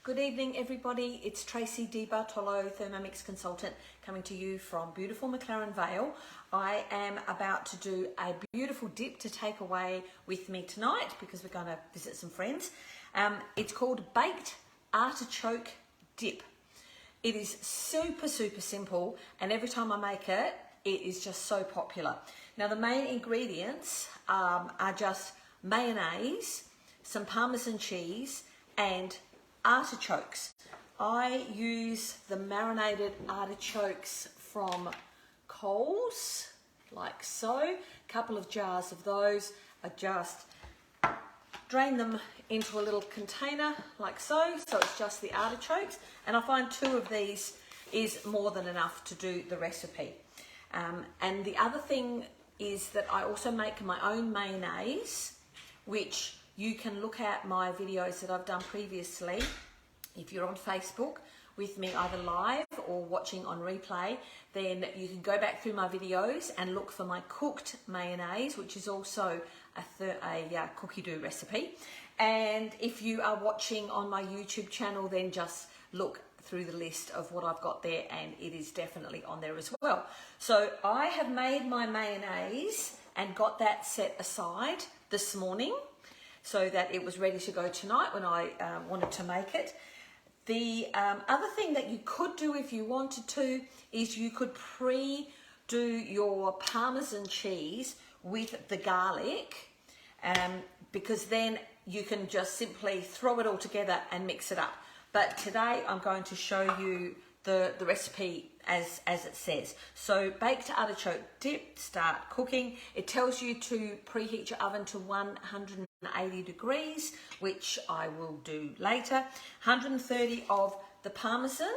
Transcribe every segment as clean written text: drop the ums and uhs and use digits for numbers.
Good evening, everybody. It's Tracy Di Bartolo, Thermomix consultant, coming to you from beautiful McLaren Vale. I am about to do a beautiful dip to take away with me tonight because we're going to visit some friends. It's called Baked Artichoke Dip. It is super simple, and every time I make it, it is just so popular. Now, the main ingredients are just mayonnaise, some Parmesan cheese, and artichokes. I use the marinated artichokes from Coles, like so. A couple of jars of those. I just drain them into a little container, like so. So it's just the artichokes, and I find 2 of these is more than enough to do the recipe. And the other thing is that I also make my own mayonnaise, which you can look at my videos that I've done previously. If you're on Facebook with me either live or watching on replay, then you can go back through my videos and look for my cooked mayonnaise, which is also a cookie dough recipe. And if you are watching on my YouTube channel, then just look through the list of what I've got there, and it is definitely on there as well. So I have made my mayonnaise and got that set aside this morning so that it was ready to go tonight when I wanted to make it. The other thing that you could do if you wanted to is you could pre-do your Parmesan cheese with the garlic, because then you can just simply throw it all together and mix it up. But today I'm going to show you the recipe as it says. So baked artichoke dip, start cooking. It tells you to preheat your oven to 180 degrees, which I will do later. 130 of the Parmesan,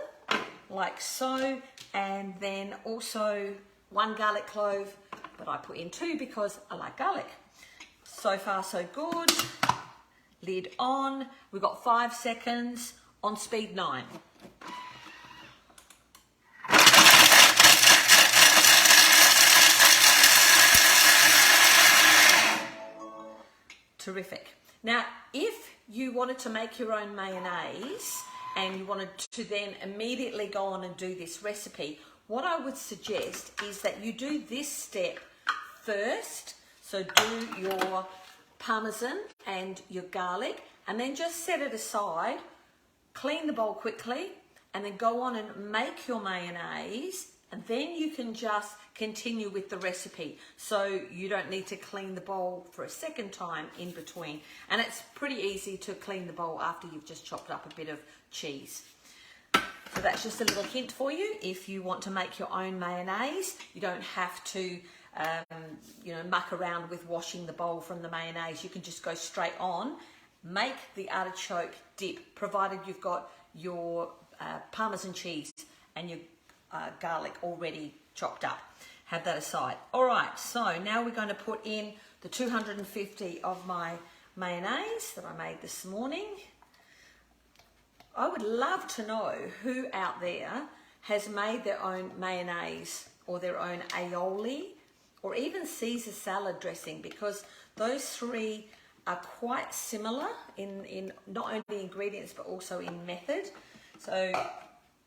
like so, and then also 1 garlic clove, but I put in 2 because I like garlic. So far so good. Lid on. We've got 5 seconds on speed 9. Terrific. Now, if you wanted to make your own mayonnaise and you wanted to then immediately go on and do this recipe, what I would suggest is that you do this step first. So do your Parmesan and your garlic, and then just set it aside, clean the bowl quickly, and then go on and make your mayonnaise, and then you can just continue with the recipe. So you don't need to clean the bowl for a second time in between. And it's pretty easy to clean the bowl after you've just chopped up a bit of cheese. So that's just a little hint for you. If you want to make your own mayonnaise, you don't have to muck around with washing the bowl from the mayonnaise. You can just go straight on, make the artichoke dip, provided you've got your Parmesan cheese and your garlic already chopped up. Have that aside. All right, so now we're going to put in the 250 of my mayonnaise that I made this morning. I would love to know who out there has made their own mayonnaise or their own aioli or even Caesar salad dressing, because those 3 are quite similar in not only ingredients but also in method. So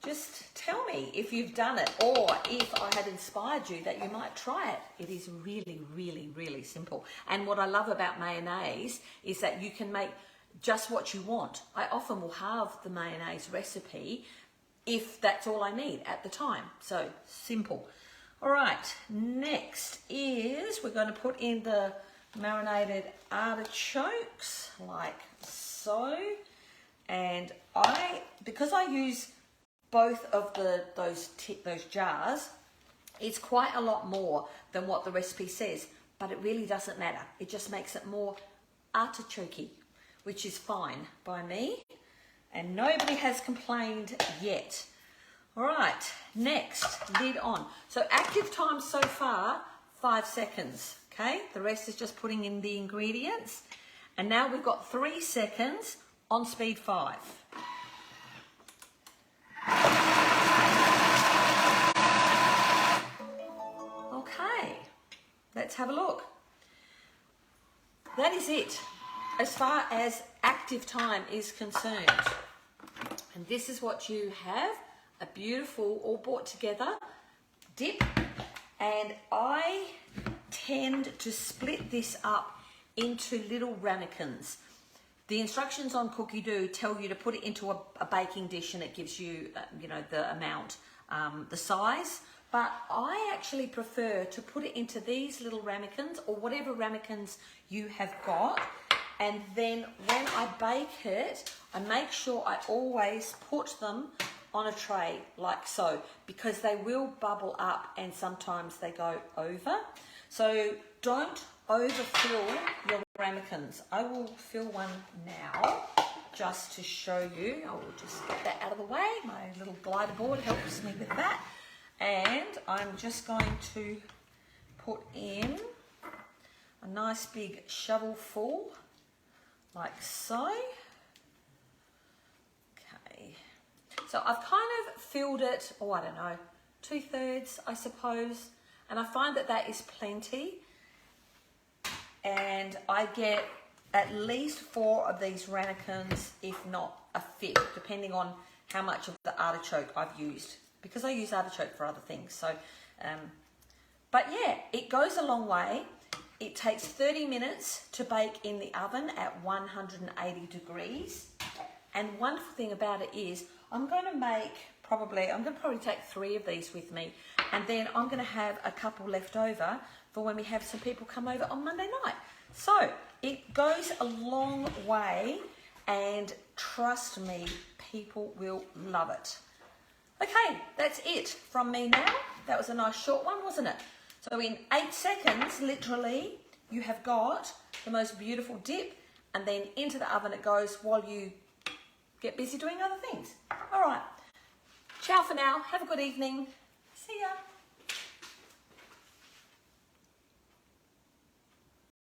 just tell me if you've done it, or if I had inspired you that you might try it. It is really simple. And what I love about mayonnaise is that you can make just what you want. I often will have the mayonnaise recipe if that's all I need at the time. So simple. All right, next is we're going to put in the marinated artichokes, like so. And because I use both of those jars, it's quite a lot more than what the recipe says, but it really doesn't matter. It just makes it more artichokey, which is fine by me, and nobody has complained yet. All right, next, lid on. So active time so far, 5 seconds, okay? The rest is just putting in the ingredients. And now we've got 3 seconds on speed 5. Okay, let's have a look. That is it as far as active time is concerned. And this is what you have, a beautiful, all brought together dip. And I tend to split this up into little ramekins. The instructions on Cookie Do tell you to put it into a baking dish, and it gives you, you know, the amount, the size. But I actually prefer to put it into these little ramekins, or whatever ramekins you have got. And then when I bake it, I make sure I always put them on a tray like so, because they will bubble up and sometimes they go over. So don't overfill your ramekins. I will fill one now just to show you. I will just get that out of the way. My little glider board helps me with that. And I'm just going to put in a nice big shovel full, like so. Okay. So I've kind of filled it, oh, I don't know, 2/3, I suppose. And I find that that is plenty. And I get at least 4 of these ramekins, if not a 5th, depending on how much of the artichoke I've used, because I use artichoke for other things. So, but yeah, it goes a long way. It takes 30 minutes to bake in the oven at 180 degrees. And the wonderful thing about it is I'm going to probably take 3 of these with me, and then I'm going to have a couple left over for when we have some people come over on Monday night. So it goes a long way, and trust me, people will love it. Okay, that's it from me now. That was a nice short one, wasn't it? So in 8 seconds, literally, you have got the most beautiful dip, and then into the oven it goes while you get busy doing other things. All right, ciao for now. Have a good evening. See ya.